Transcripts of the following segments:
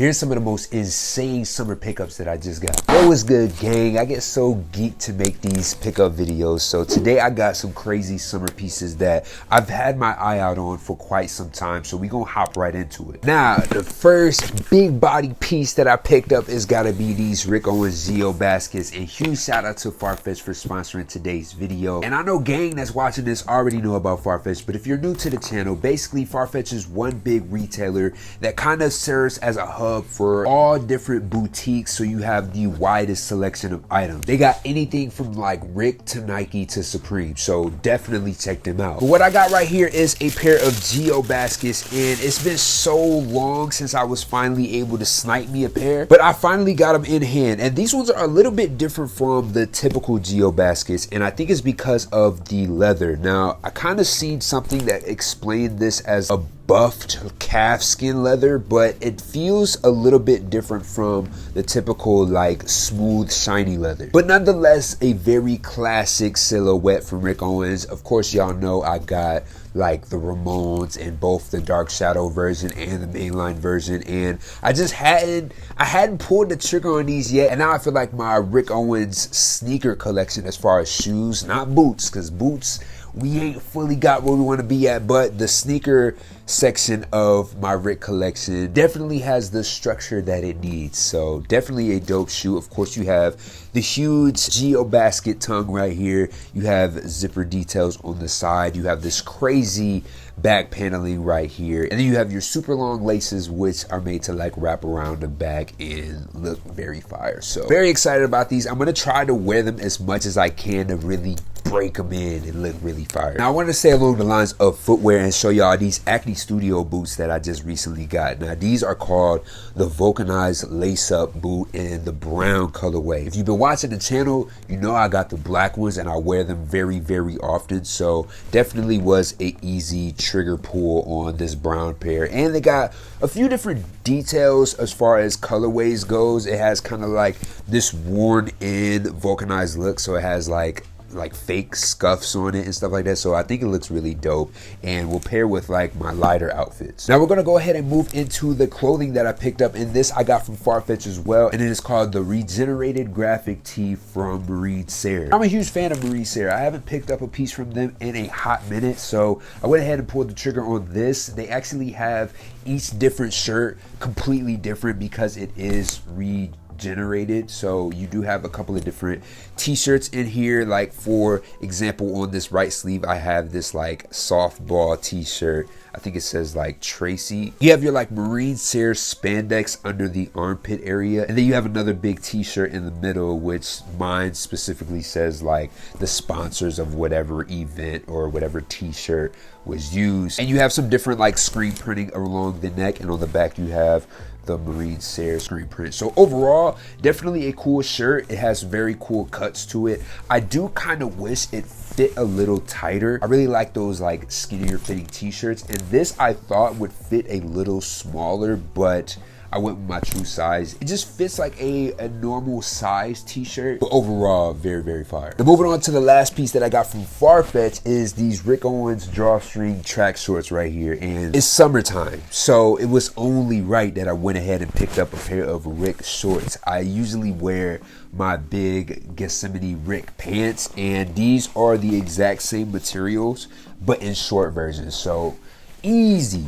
Here's some of the most insane summer pickups that I just got. What was good, gang? I get so geeked to make these pickup videos. So today I got some crazy summer pieces that I've had my eye out on for quite some time. So we gonna hop right into it. Now, the first big body piece that I picked up is gotta be these Rick Owens Geo baskets. And huge shout out to Farfetch for sponsoring today's video. And I know gang that's watching this already know about Farfetch, but if you're new to the channel, basically Farfetch is one big retailer that kind of serves as a hub for all different boutiques, so you have the widest selection of items. They got anything from like Rick to Nike to Supreme, so definitely check them out. But what I got right here is a pair of Geo baskets, and it's been so long since I was finally able to snipe me a pair, but I finally got them in hand. And these ones are a little bit different from the typical Geo baskets, and I think it's because of the leather. Now, I kind of seen something that explained this as a buffed calf skin leather, but it feels a little bit different from the typical like smooth shiny leather, but nonetheless a very classic silhouette from Rick Owens. Of course, y'all know I got like the Ramones in both the dark shadow version and the mainline version, and I hadn't pulled the trigger on these yet, and now I feel like my Rick Owens sneaker collection, as far as shoes, not boots, because boots we ain't fully got where we want to be at, but the sneaker section of my Rick collection definitely has the structure that it needs. So definitely a dope shoe. Of course, you have the huge Geo basket tongue right here. You have zipper details on the side. You have this crazy back paneling right here, and then you have your super long laces, which are made to like wrap around the back and look very fire. So very excited about these. I'm gonna try to wear them as much as I can to really break them in and look really fire. Now I want to stay along the lines of footwear and show y'all these Acne Studio boots that I just recently got. Now these are called the vulcanized lace-up boot in the brown colorway. If you've been watching the channel, you know I got the black ones and I wear them very often, so definitely was a easy trigger pull on this brown pair. And they got a few different details as far as colorways goes. It has kind of like this worn in vulcanized look, so it has like fake scuffs on it and stuff like that. So I think it looks really dope and will pair with like my lighter outfits. Now we're gonna go ahead and move into the clothing that I picked up, and this I got from Farfetch as well, and it is called the Regenerated Graphic Tee from Serre. I'm a huge fan of Serre. I haven't picked up a piece from them in a hot minute, so I went ahead and pulled the trigger on this. They actually have each different shirt completely different because it is regenerated. So you do have a couple of different t-shirts in here. Like for example, on this right sleeve I have this like softball t-shirt. I think it says like Tracy. You have your like Serre spandex under the armpit area, and then you have another big t-shirt in the middle, which mine specifically says like the sponsors of whatever event or whatever t-shirt was used. And you have some different like screen printing along the neck, and on the back you have the Serre screen print. So overall, definitely a cool shirt. It has very cool cuts to it. I do kind of wish it fit a little tighter. I really like those like skinnier fitting t-shirts, and this I thought would fit a little smaller, but I went with my true size. It just fits like a normal size t-shirt, but overall very fire. And moving on to the last piece that I got from Farfetch is these Rick Owens drawstring track shorts right here. And it's summertime, so it was only right that I went ahead and picked up a pair of Rick shorts. I usually wear my big Gethsemane Rick pants, and these are the exact same materials but in short versions. So easy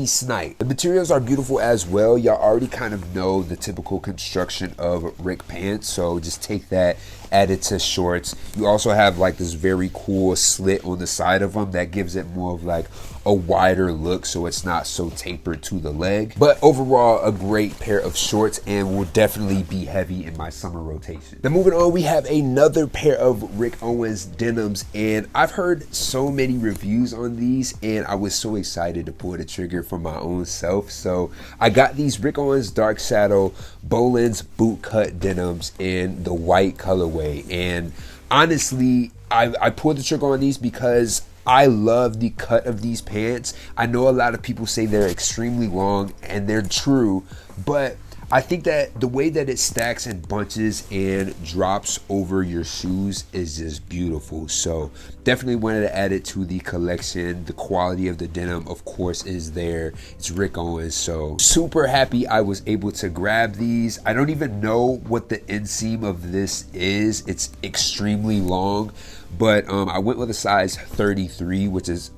snipe. The materials are beautiful as well. Y'all already kind of know the typical construction of Rick pants, so just take that, add it to shorts. You also have like this very cool slit on the side of them that gives it more of like a wider look, so it's not so tapered to the leg. But overall, a great pair of shorts, and will definitely be heavy in my summer rotation. Now moving on, we have another pair of Rick Owens denims, and I've heard so many reviews on these, and I was so excited to pull the trigger for my own self. So I got these Rick Owens Dark Shadow Bolin's boot cut denims in the white colorway, and honestly I pulled the trigger on these because I love the cut of these pants. I know a lot of people say they're extremely long, and they're true, but I think that the way that it stacks in bunches and drops over your shoes is just beautiful. So definitely wanted to add it to the collection. The quality of the denim, of course, is there. It's Rick Owens, so super happy I was able to grab these. I don't even know what the inseam of this is. It's extremely long, but I went with a size 33, which is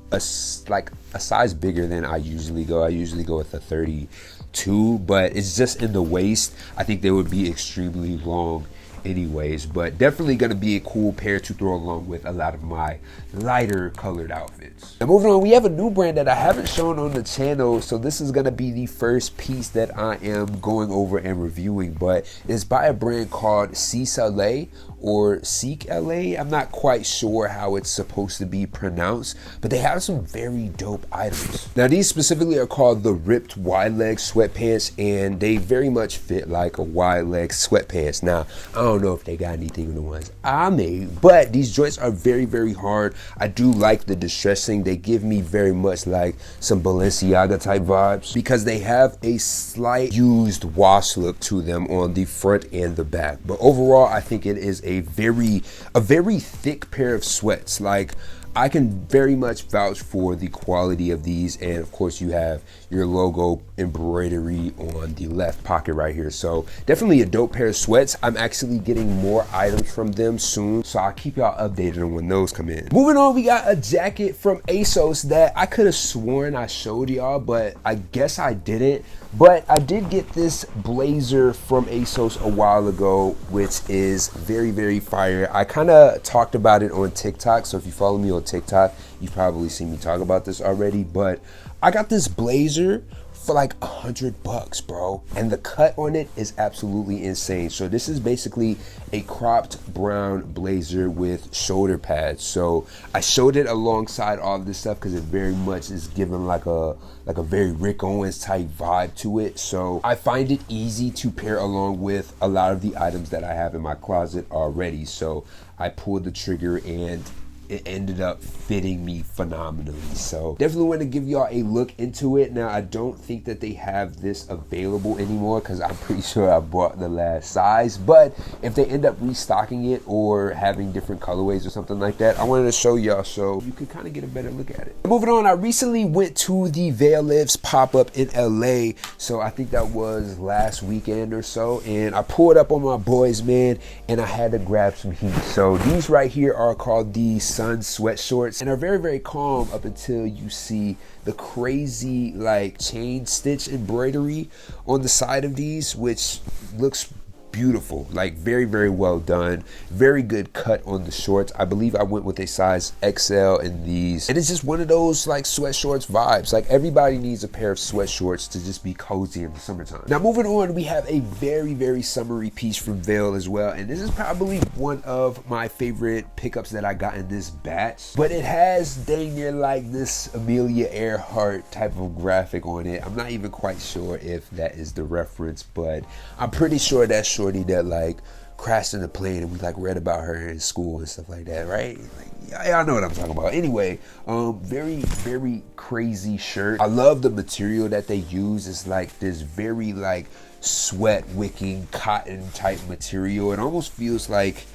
like a size bigger than I usually go. I usually go with a 32, but it's just in the waist. I think they would be extremely long anyways, but definitely going to be a cool pair to throw along with a lot of my lighter colored outfits. Now moving on, we have a new brand that I haven't shown on the channel, so this is going to be the first piece that I am going over and reviewing, but it's by a brand called Serre or Seek LA. I'm not quite sure how it's supposed to be pronounced, but they have some very dope items. Now these specifically are called the ripped wide leg sweatpants, and they very much fit like a wide leg sweatpants. Now I don't know if they got anything in the ones I made, but these joints are very, very hard. I do like the distressing. They give me very much like some Balenciaga type vibes because they have a slight used wash look to them on the front and the back. But overall, I think it is a very thick pair of sweats. Like, I can very much vouch for the quality of these, and of course you have your logo embroidery on the left pocket right here. So definitely a dope pair of sweats. I'm actually getting more items from them soon, so I'll keep y'all updated on when those come in. Moving on, we got a jacket from ASOS that I could have sworn I showed y'all, but I guess I didn't. But I did get this blazer from ASOS a while ago, which is very, very fire. I kind of talked about it on TikTok, so if you follow me on TikTok, you've probably seen me talk about this already. But I got this blazer for like $100, bro, and the cut on it is absolutely insane. So this is basically a cropped brown blazer with shoulder pads. So I showed it alongside all of this stuff because it very much is given like a very Rick Owens type vibe to it. So I find it easy to pair along with a lot of the items that I have in my closet already. So I pulled the trigger and it ended up fitting me phenomenally. So definitely want to give y'all a look into it. Now I don't think that they have this available anymore because I'm pretty sure I bought the last size, but if they end up restocking it or having different colorways or something like that, I wanted to show y'all so you can kind of get a better look at it. Moving on, I recently went to the Veil Lives pop-up in LA, so I think that was last weekend or so, and I pulled up on my boys, man, and I had to grab some heat. So these right here are called the Sun sweat shorts and are very, very calm up until you see the crazy like chain stitch embroidery on the side of these, which looks beautiful, like very, very well done. Very good cut on the shorts. I believe I went with a size XL in these, and it's just one of those like sweat shorts vibes. Like everybody needs a pair of sweat shorts to just be cozy in the summertime. Now moving on, we have a very, very summery piece from Veil as well, and this is probably one of my favorite pickups that I got in this batch, but it has dang near like this Amelia Earhart type of graphic on it. I'm not even quite sure if that is the reference, but I'm pretty sure that's shorty that like crashed in the plane and we like read about her in school and stuff like that, right? Like, y'all know what I'm talking about. Anyway, very, very crazy shirt. I love the material that they use. It's like this very like sweat wicking cotton type material. It almost feels like,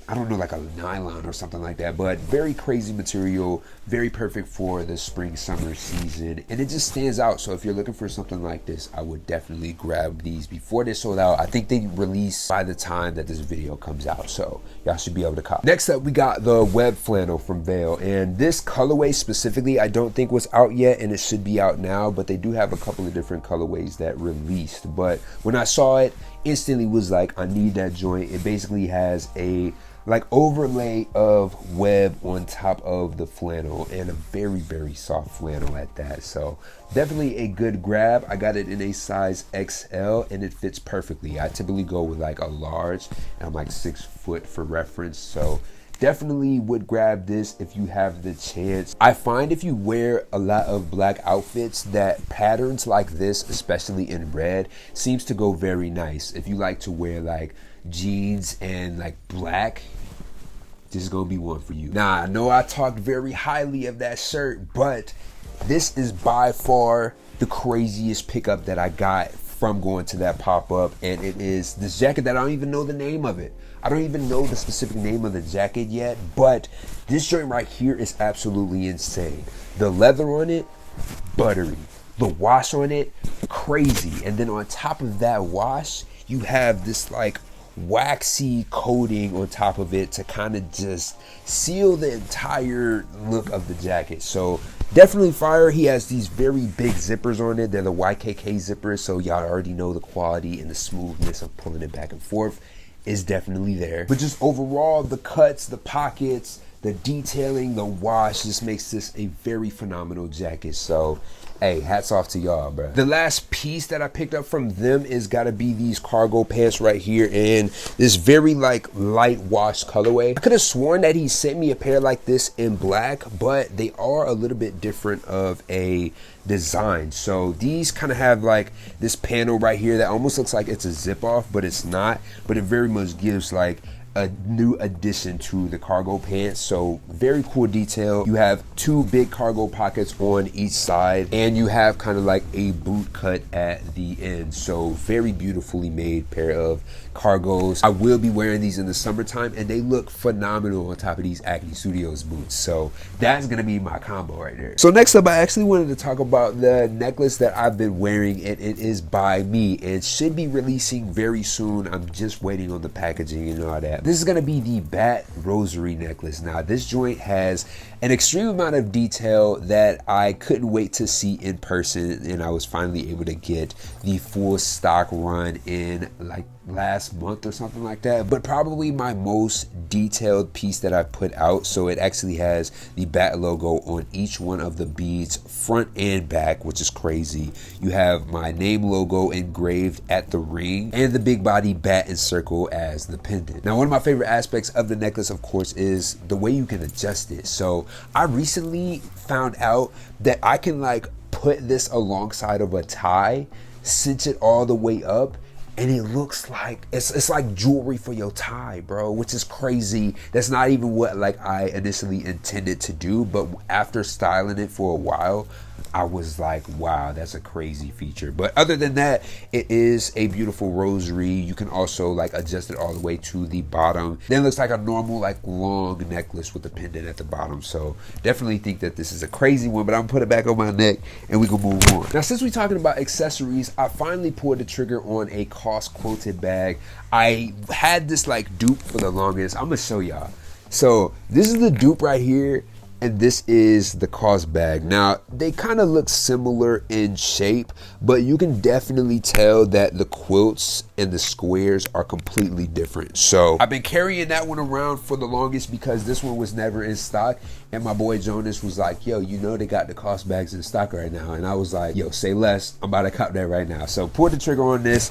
I don't know, like a nylon or something like that, but very crazy material, very perfect for the spring summer season, and it just stands out. So if you're looking for something like this, I would definitely grab these before they're sold out. I think they release by the time that this video comes out, so y'all should be able to cop. Next up, we got the web flannel from Veil, and this colorway specifically I don't think was out yet, and it should be out now, but they do have a couple of different colorways that released. But when I saw it, instantly was like, I need that joint. It basically has a like overlay of web on top of the flannel, and a very, very soft flannel at that. So definitely a good grab. I got it in a size XL and it fits perfectly. I typically go with like a large, and I'm like 6 foot for reference, so definitely would grab this if you have the chance. I find if you wear a lot of black outfits that patterns like this, especially in red, seems to go very nice. If you like to wear like jeans and like black, this is gonna be one for you. Now I know I talked very highly of that shirt, but this is by far the craziest pickup that I got from going to that pop-up, and it is this jacket that I don't even know the name of it. I don't even know the specific name of the jacket yet, but this joint right here is absolutely insane. The leather on it, buttery. The wash on it, crazy. And then on top of that wash, you have this like waxy coating on top of it to kind of just seal the entire look of the jacket. So definitely fire. He has these very big zippers on it. They're the YKK zippers, so y'all already know the quality and the smoothness of pulling it back and forth is definitely there. But just overall, the cuts, the pockets, the detailing, the wash just makes this a very phenomenal jacket. So hey, hats off to y'all, bro. The last piece that I picked up from them is gotta be these cargo pants right here in this very like light wash colorway. I could have sworn that he sent me a pair like this in black, but they are a little bit different of a design. So these kind of have like this panel right here that almost looks like it's a zip off, but it's not. But it very much gives like a new addition to the cargo pants. So very cool detail. You have two big cargo pockets on each side, and you have kind of like a boot cut at the end. So very beautifully made pair of cargos. I will be wearing these in the summertime, and they look phenomenal on top of these Acne Studios boots. So that's gonna be my combo right there. So next up, I actually wanted to talk about the necklace that I've been wearing, and it is by me and should be releasing very soon. I'm just waiting on the packaging and all that. This is gonna be the Bat Rosary necklace. Now this joint has an extreme amount of detail that I couldn't wait to see in person, and I was finally able to get the full stock run in like last month or something like that. But probably my most detailed piece that I put out. So it actually has the Bat logo on each one of the beads, front and back, which is crazy. You have my name logo engraved at the ring, and the big body bat and circle as the pendant. Now one of my favorite aspects of the necklace, of course, is the way you can adjust it. So I recently found out that I can like put this alongside of a tie, cinch it all the way up, and it looks like it's like jewelry for your tie, bro, which is crazy. That's not even what like I initially intended to do, but after styling it for a while, I was like, wow, that's a crazy feature. But other than that, it is a beautiful rosary. You can also like adjust it all the way to the bottom. Then it looks like a normal like long necklace with a pendant at the bottom. So definitely think that this is a crazy one, but I'm gonna put it back on my neck and we can move on. Now, since we're talking about accessories, I finally pulled the trigger on a cost quoted bag. I had this like dupe for the longest. I'm gonna show y'all. So this is the dupe right here, and this is the cost bag. Now they kind of look similar in shape, but you can definitely tell that the quilts and the squares are completely different. So I've been carrying that one around for the longest because this one was never in stock, and my boy Jonas was like, yo, you know they got the cost bags in stock right now, and I was like, yo, say less, I'm about to cop that right now. So pulled the trigger on this.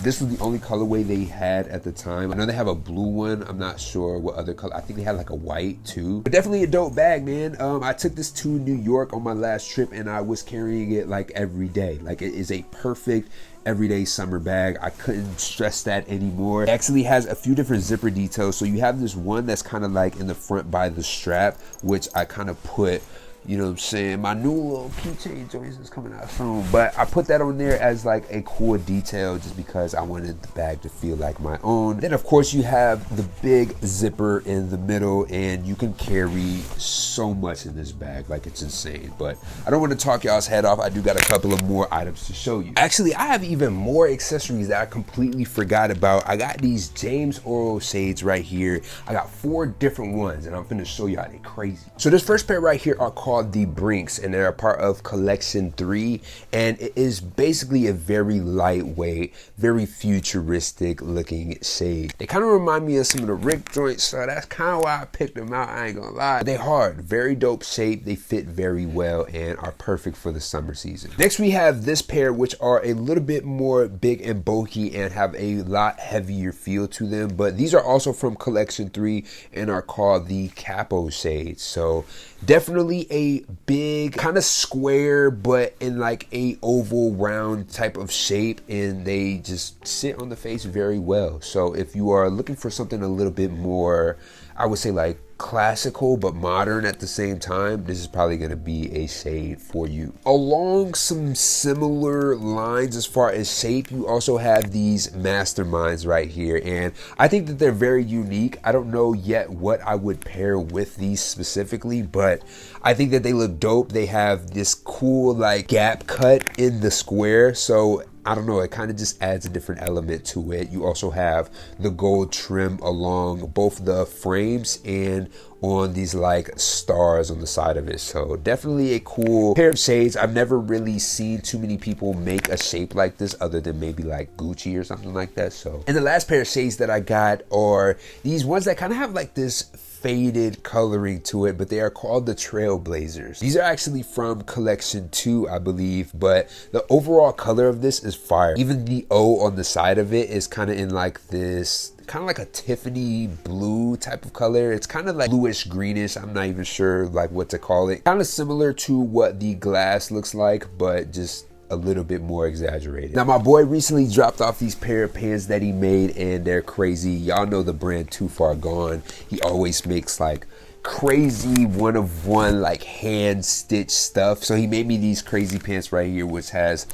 This was the only colorway they had at the time. I know they have a blue one. I'm not sure what other color. I think they had like a white too, but definitely a dope bag, man. I took this to New York on my last trip, and I was carrying it like every day. Like it is a perfect everyday summer bag. I couldn't stress that anymore. It actually has a few different zipper details. So you have this one that's kind of like in the front by the strap, which I kind of put, you know what I'm saying, my new little keychain joints is coming out soon, but I put that on there as like a cool detail just because I wanted the bag to feel like my own. Then of course you have the big zipper in the middle, and you can carry so much in this bag, like it's insane. But I don't want to talk y'all's head off. I do got a couple of more items to show you. Actually, I have even more accessories that I completely forgot about. I got these James Oro shades right here. I got 4 different ones, and I'm gonna show y'all. They crazy. So this first pair right here are called the Brinks, and they're a part of collection 3, and it is basically a very lightweight, very futuristic looking shade. They kind of remind me of some of the Rick joints, so that's kind of why I picked them out. I ain't gonna lie. They hard, very dope shape. They fit very well and are perfect for the summer season. Next we have this pair, which are a little bit more big and bulky and have a lot heavier feel to them, but these are also from collection 3 and are called the Capo shades. So definitely a big kind of square, but in like a oval round type of shape, and they just sit on the face very well. So if you are looking for something a little bit more, I would say like classical but modern at the same time, this is probably going to be a shade for you. Along some similar lines as far as shape, you also have these masterminds right here, and I think that they're very unique. I don't know yet what I would pair with these specifically, but I think that they look dope. They have this cool like gap cut in the square, so I don't know, it kind of just adds a different element to it. You also have the gold trim along both the frames and on these like stars on the side of it. So definitely a cool pair of shades. I've never really seen too many people make a shape like this other than maybe like Gucci or something like that. So, and the last pair of shades that I got are these ones that kind of have like this faded coloring to it, but they are called the Trailblazers. These are actually from collection 2, I believe, but the overall color of this is fire. Even the O on the side of it is kind of in like this kind of like a Tiffany blue type of color. It's kind of like bluish greenish. I'm not even sure like what to call it. Kind of similar to what the glass looks like, but just a little bit more exaggerated. Now my boy recently dropped off these pair of pants that he made, and they're crazy. Y'all know the brand Too Far Gone. He always makes like crazy one of one like hand stitched stuff. So he made me these crazy pants right here, which has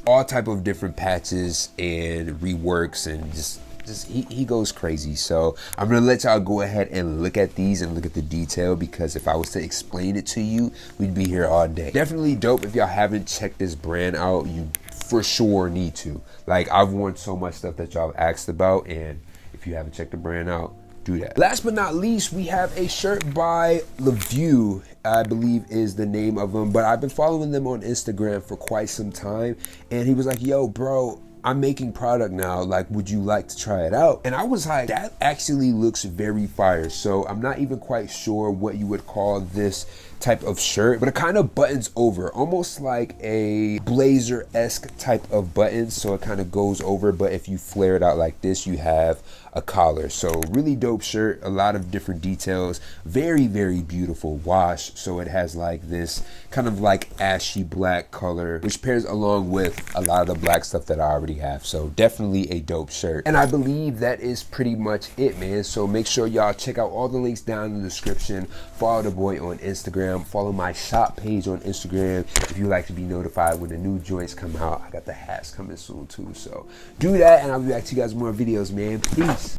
all type of different patches and reworks, and just he goes crazy. So I'm gonna let y'all go ahead and look at these and look at the detail, because if I was to explain it to you, we'd be here all day. Definitely dope. If y'all haven't checked this brand out, you for sure need to. Like, I've worn so much stuff that y'all have asked about, and if you haven't checked the brand out, do that. Last but not least, we have a shirt by LeVue, I believe is the name of them, but I've been following them on Instagram for quite some time, and he was like, yo bro, I'm making product now, like, would you like to try it out? And I was like, that actually looks very fire. So I'm not even quite sure what you would call this type of shirt, but it kind of buttons over, almost like a blazer-esque type of button. So it kind of goes over, but if you flare it out like this, you have a collar. So really dope shirt, a lot of different details, very, very beautiful wash. So it has like this kind of like ashy black color, which pairs along with a lot of the black stuff that I already have. So definitely a dope shirt. And I believe that is pretty much it, man. So make sure y'all check out all the links down in the description. Follow the boy on Instagram. Follow my shop page on Instagram if you like to be notified when the new joints come out. I got the hats coming soon too. So do that, and I'll be back to you guys with more videos, man. Peace.